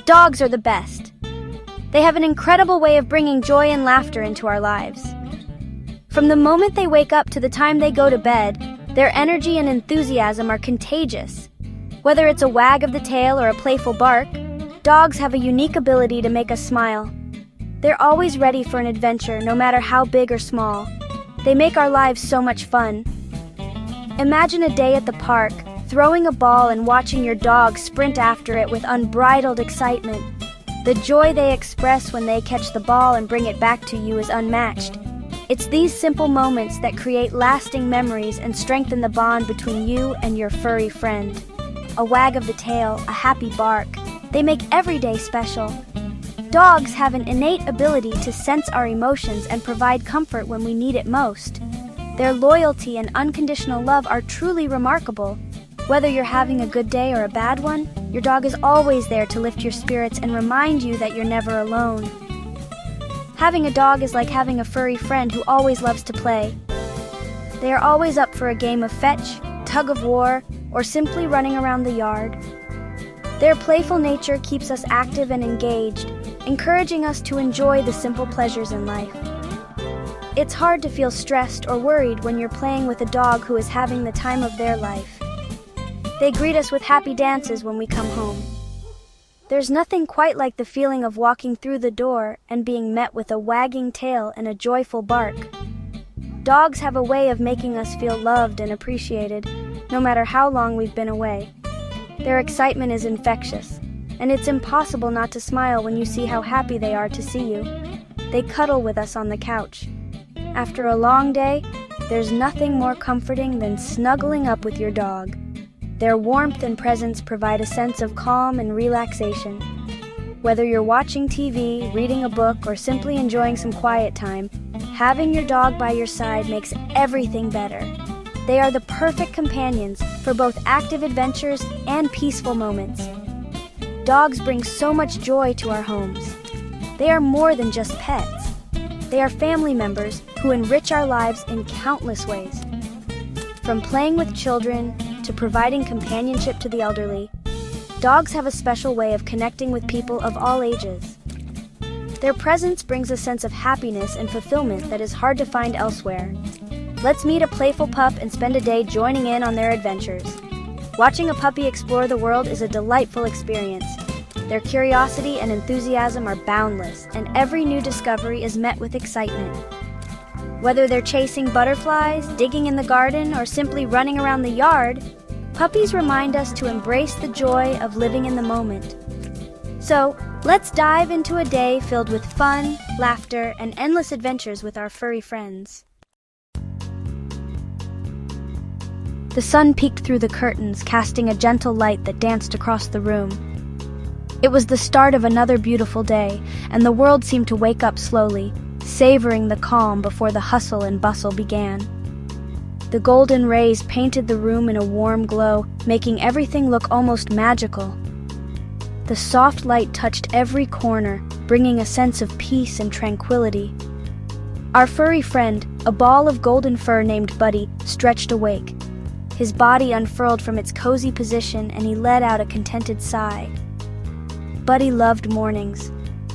Dogs are the best. They have an incredible way of bringing joy and laughter into our lives. From the moment they wake up to the time they go to bed, their energy and enthusiasm are contagious. Whether it's a wag of the tail or a playful bark, dogs have a unique ability to make us smile. They're always ready for an adventure, no matter how big or small. They make our lives so much fun. Imagine a day at the park, throwing a ball and watching your dog sprint after it with unbridled excitement. The joy they express when they catch the ball and bring it back to you is unmatched. It's these simple moments that create lasting memories and strengthen the bond between you and your furry friend. A wag of the tail, a happy bark, they make every day special. Dogs have an innate ability to sense our emotions and provide comfort when we need it most. Their loyalty and unconditional love are truly remarkable. Whether you're having a good day or a bad one, your dog is always there to lift your spirits and remind you that you're never alone. Having a dog is like having a furry friend who always loves to play. They are always up for a game of fetch, tug of war, or simply running around the yard. Their playful nature keeps us active and engaged, encouraging us to enjoy the simple pleasures in life. It's hard to feel stressed or worried when you're playing with a dog who is having the time of their life. They greet us with happy dances when we come home. There's nothing quite like the feeling of walking through the door and being met with a wagging tail and a joyful bark. Dogs have a way of making us feel loved and appreciated, no matter how long we've been away. Their excitement is infectious, and it's impossible not to smile when you see how happy they are to see you. They cuddle with us on the couch. After a long day, there's nothing more comforting than snuggling up with your dog. Their warmth and presence provide a sense of calm and relaxation. Whether you're watching TV, reading a book, or simply enjoying some quiet time, having your dog by your side makes everything better. They are the perfect companions for both active adventures and peaceful moments. Dogs bring so much joy to our homes. They are more than just pets. They are family members who enrich our lives in countless ways. From playing with children to providing companionship to the elderly, dogs have a special way of connecting with people of all ages. Their presence brings a sense of happiness and fulfillment that is hard to find elsewhere. Let's meet a playful pup and spend a day joining in on their adventures. Watching a puppy explore the world is a delightful experience. Their curiosity and enthusiasm are boundless, and every new discovery is met with excitement. Whether they're chasing butterflies, digging in the garden, or simply running around the yard, puppies remind us to embrace the joy of living in the moment. So, let's dive into a day filled with fun, laughter, and endless adventures with our furry friends. The sun peeked through the curtains, casting a gentle light that danced across the room. It was the start of another beautiful day, and the world seemed to wake up slowly, savoring the calm before the hustle and bustle began. The golden rays painted the room in a warm glow, making everything look almost magical. The soft light touched every corner, bringing a sense of peace and tranquility. Our furry friend, a ball of golden fur named Buddy, stretched awake. His body unfurled from its cozy position, and he let out a contented sigh. Buddy loved mornings.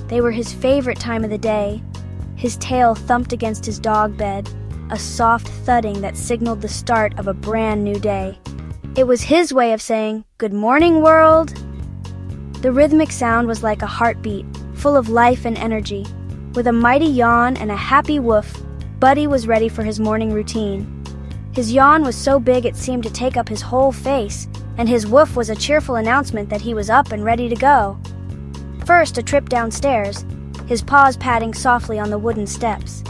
They were his favorite time of the day. His tail thumped against his dog bed, a soft thudding that signaled the start of a brand new day. It was his way of saying, "Good morning, world!" The rhythmic sound was like a heartbeat, full of life and energy. With a mighty yawn and a happy woof, Buddy was ready for his morning routine. His yawn was so big it seemed to take up his whole face, and his woof was a cheerful announcement that he was up and ready to go. First, a trip downstairs, his paws patting softly on the wooden steps.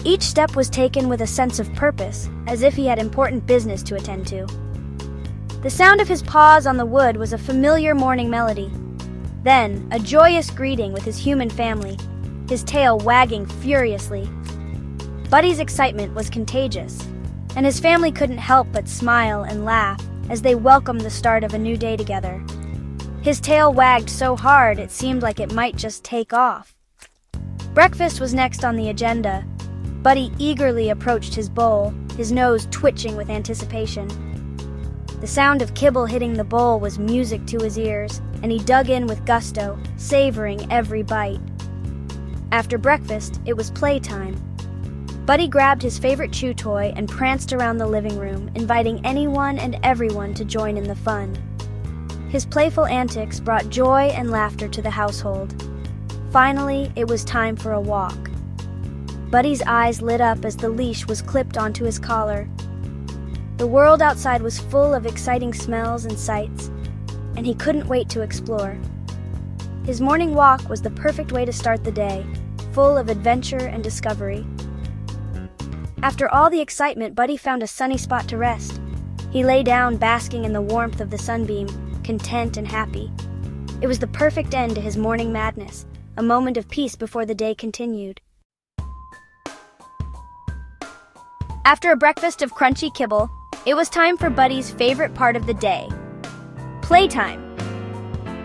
Each step was taken with a sense of purpose, as if he had important business to attend to. The sound of his paws on the wood was a familiar morning melody. Then, a joyous greeting with his human family, his tail wagging furiously. Buddy's excitement was contagious, and his family couldn't help but smile and laugh as they welcomed the start of a new day together. His tail wagged so hard it seemed like it might just take off. Breakfast was next on the agenda. Buddy eagerly approached his bowl, his nose twitching with anticipation. The sound of kibble hitting the bowl was music to his ears, and he dug in with gusto, savoring every bite. After breakfast, it was playtime. Buddy grabbed his favorite chew toy and pranced around the living room, inviting anyone and everyone to join in the fun. His playful antics brought joy and laughter to the household. Finally, it was time for a walk. Buddy's eyes lit up as the leash was clipped onto his collar. The world outside was full of exciting smells and sights, and he couldn't wait to explore. His morning walk was the perfect way to start the day, full of adventure and discovery. After all the excitement, Buddy found a sunny spot to rest. He lay down, basking in the warmth of the sunbeam, content and happy. It was the perfect end to his morning madness, a moment of peace before the day continued. After a breakfast of crunchy kibble, it was time for Buddy's favorite part of the day, playtime.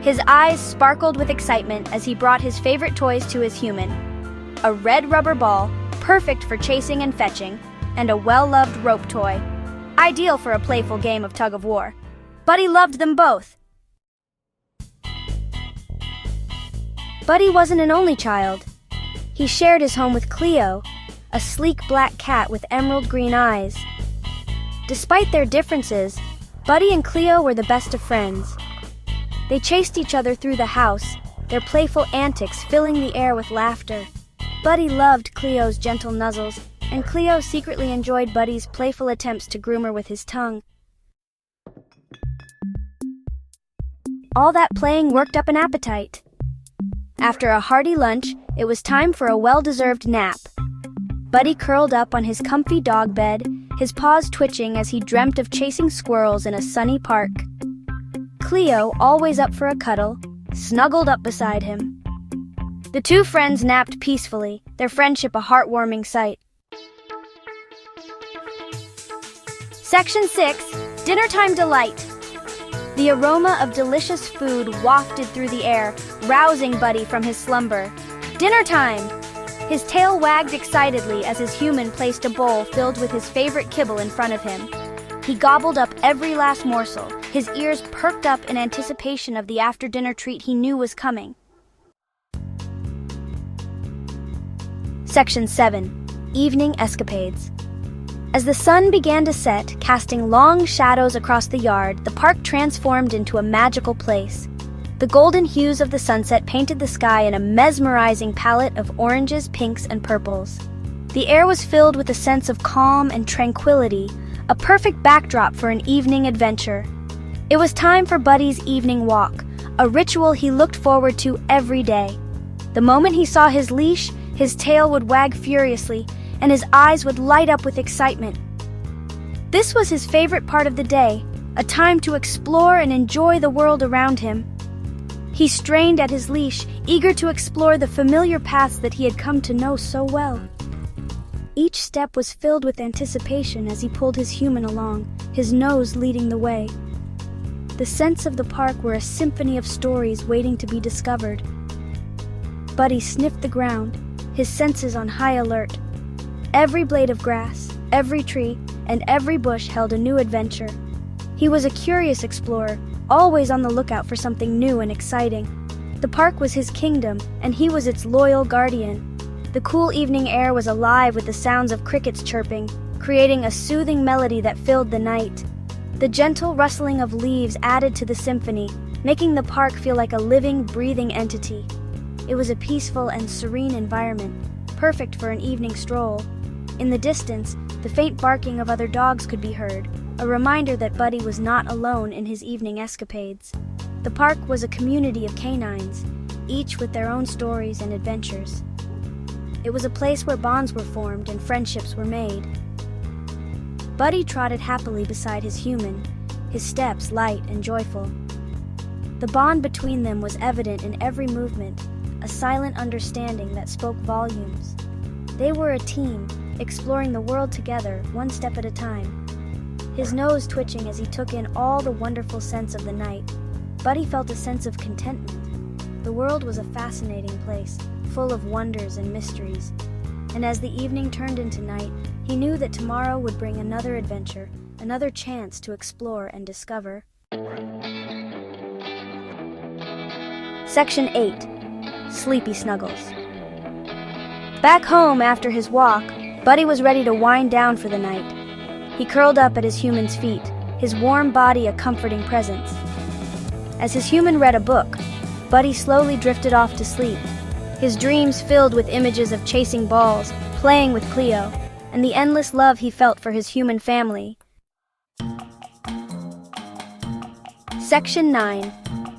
His eyes sparkled with excitement as he brought his favorite toys to his human: a red rubber ball, perfect for chasing and fetching, and a well-loved rope toy, ideal for a playful game of tug-of-war. Buddy loved them both. Buddy wasn't an only child. He shared his home with Cleo, a sleek black cat with emerald green eyes. Despite their differences, Buddy and Cleo were the best of friends. They chased each other through the house, their playful antics filling the air with laughter. Buddy loved Cleo's gentle nuzzles, and Cleo secretly enjoyed Buddy's playful attempts to groom her with his tongue. All that playing worked up an appetite. After a hearty lunch, it was time for a well-deserved nap. Buddy curled up on his comfy dog bed, his paws twitching as he dreamt of chasing squirrels in a sunny park. Cleo, always up for a cuddle, snuggled up beside him. The two friends napped peacefully, their friendship a heartwarming sight. Section 6, Dinnertime Delight. The aroma of delicious food wafted through the air, rousing Buddy from his slumber. Dinner time! His tail wagged excitedly as his human placed a bowl filled with his favorite kibble in front of him. He gobbled up every last morsel, his ears perked up in anticipation of the after-dinner treat he knew was coming. Section 7, Evening Escapades. As the sun began to set, casting long shadows across the yard, the park transformed into a magical place. The golden hues of the sunset painted the sky in a mesmerizing palette of oranges, pinks, and purples. The air was filled with a sense of calm and tranquility, a perfect backdrop for an evening adventure. It was time for Buddy's evening walk, a ritual he looked forward to every day. The moment he saw his leash, his tail would wag furiously, and his eyes would light up with excitement. This was his favorite part of the day, a time to explore and enjoy the world around him. He strained at his leash, eager to explore the familiar paths that he had come to know so well. Each step was filled with anticipation as he pulled his human along, his nose leading the way. The scents of the park were a symphony of stories waiting to be discovered. Buddy sniffed the ground, his senses on high alert. Every blade of grass, every tree, and every bush held a new adventure. He was a curious explorer, always on the lookout for something new and exciting. The park was his kingdom, and he was its loyal guardian. The cool evening air was alive with the sounds of crickets chirping, creating a soothing melody that filled the night. The gentle rustling of leaves added to the symphony, making the park feel like a living, breathing entity. It was a peaceful and serene environment, perfect for an evening stroll. In the distance, the faint barking of other dogs could be heard, a reminder that Buddy was not alone in his evening escapades. The park was a community of canines, each with their own stories and adventures. It was a place where bonds were formed and friendships were made. Buddy trotted happily beside his human, his steps light and joyful. The bond between them was evident in every movement, a silent understanding that spoke volumes. They were a team, exploring the world together, one step at a time. His nose twitching as he took in all the wonderful scents of the night, Buddy felt a sense of contentment. The world was a fascinating place, full of wonders and mysteries. And as the evening turned into night, he knew that tomorrow would bring another adventure, another chance to explore and discover. Section 8. Sleepy Snuggles. Back home after his walk, Buddy was ready to wind down for the night. He curled up at his human's feet, his warm body a comforting presence. As his human read a book, Buddy slowly drifted off to sleep, his dreams filled with images of chasing balls, playing with Cleo, and the endless love he felt for his human family. Section 9.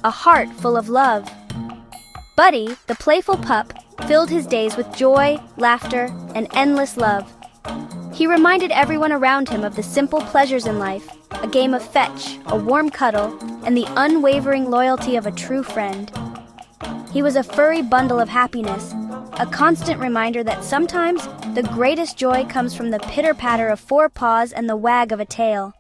A Heart Full of Love. Buddy, the playful pup, filled his days with joy, laughter, and endless love. He reminded everyone around him of the simple pleasures in life, a game of fetch, a warm cuddle, and the unwavering loyalty of a true friend. He was a furry bundle of happiness, a constant reminder that sometimes the greatest joy comes from the pitter-patter of four paws and the wag of a tail.